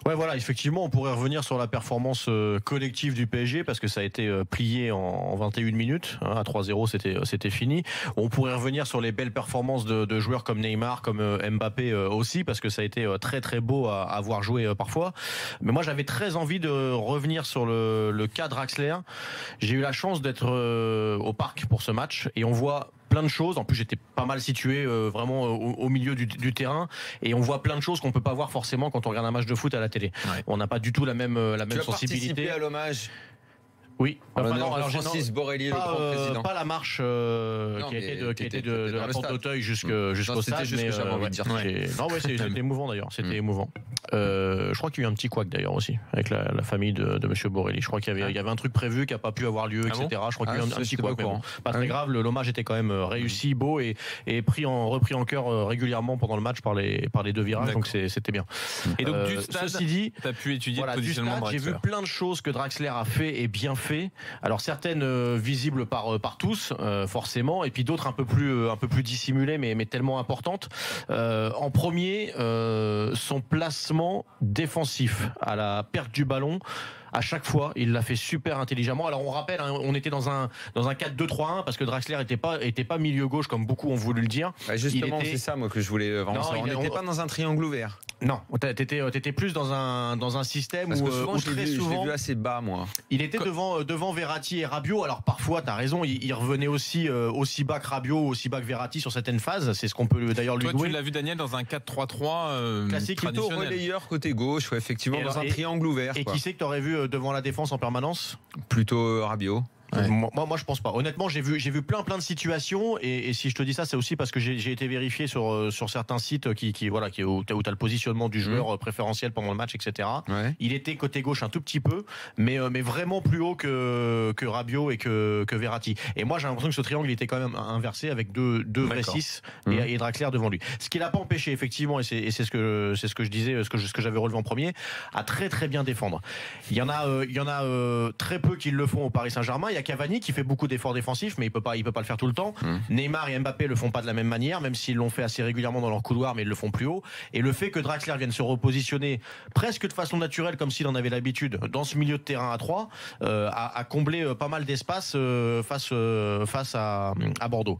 Ouais, voilà, effectivement, on pourrait revenir sur la performance collective du PSG parce que ça a été plié en 21 minutes. À 3-0, c'était fini. On pourrait revenir sur les belles performances de joueurs comme Neymar, comme Mbappé aussi, parce que ça a été très très beau à voir jouer parfois. Mais moi, j'avais très envie de revenir sur le cas Draxler. J'ai eu la chance d'être au parc pour ce match et on voit plein de choses. En plus, j'étais pas mal situé vraiment au milieu du terrain et on voit plein de choses qu'on peut pas voir forcément quand on regarde un match de foot à la télé. Ouais. On n'a pas du tout la même sensibilité. Tu as participé à l'hommage. Oui, Francis Borrelli, le grand président. Pas la marche qui a été de la porte d'Auteuil jusqu'au stade. C'était juste ce que j'avais envie de dire. Non, ouais, c'était émouvant d'ailleurs. C'était émouvant. Je crois qu'il y a eu un petit couac d'ailleurs aussi avec la famille de Monsieur Borelli. Je crois qu'il y avait un truc prévu qui n'a pas pu avoir lieu, etc. Je crois qu'il y a eu un petit couac. Bon, pas très grave. L'hommage était quand même réussi, beau et repris en cœur régulièrement pendant le match par les deux virages. Donc c'était bien. Et donc du stade, ceci dit, tu as pu étudier le positionnement de Draxler. J'ai vu plein de choses que Draxler a fait et bien fait. Alors certaines visibles par tous forcément, et puis d'autres un peu plus dissimulées mais tellement importantes. En premier, son placement défensif à la perte du ballon. À chaque fois, il l'a fait super intelligemment. Alors on rappelle, on était dans un 4-2-3-1 parce que Draxler était pas milieu gauche comme beaucoup ont voulu le dire. Justement, c'est ça moi que je voulais vraiment savoir. On n'était pas dans un triangle ouvert. Non, t'étais plus dans un système parce où, que souvent, je l'ai vu assez bas moi. Il était devant Verratti et Rabiot. Alors parfois, t'as raison, il revenait aussi bas que Rabiot, aussi bas que Verratti sur certaines phases. C'est ce qu'on peut d'ailleurs lui louer. Toi, tu l'as vu Daniel dans un 4-3-3 classique, plutôt relayeur côté gauche, effectivement dans un triangle ouvert. Et qui c'est que t'aurais vu devant la défense en permanence? Plutôt Rabiot. Ouais. Moi, je pense pas. Honnêtement, j'ai vu plein de situations et si je te dis ça, c'est aussi parce que j'ai été vérifié sur certains sites où t'as le positionnement du joueur préférentiel pendant le match, etc. Ouais. Il était côté gauche un tout petit peu, mais vraiment plus haut que Rabiot et que Verratti. Et moi, j'ai l'impression que ce triangle il était quand même inversé avec deux vrais 6 et Draxler devant lui. Ce qui l'a pas empêché effectivement, et c'est ce que je disais, ce que j'avais relevé en premier, à très très bien défendre. Il y en a très peu qui le font au Paris Saint-Germain. Il y a Cavani qui fait beaucoup d'efforts défensifs, mais il peut pas le faire tout le temps. Neymar et Mbappé le font pas de la même manière, même s'ils l'ont fait assez régulièrement dans leur couloir, mais ils le font plus haut. Et le fait que Draxler vienne se repositionner presque de façon naturelle, comme s'il en avait l'habitude, dans ce milieu de terrain à 3, a comblé pas mal d'espace face à Bordeaux.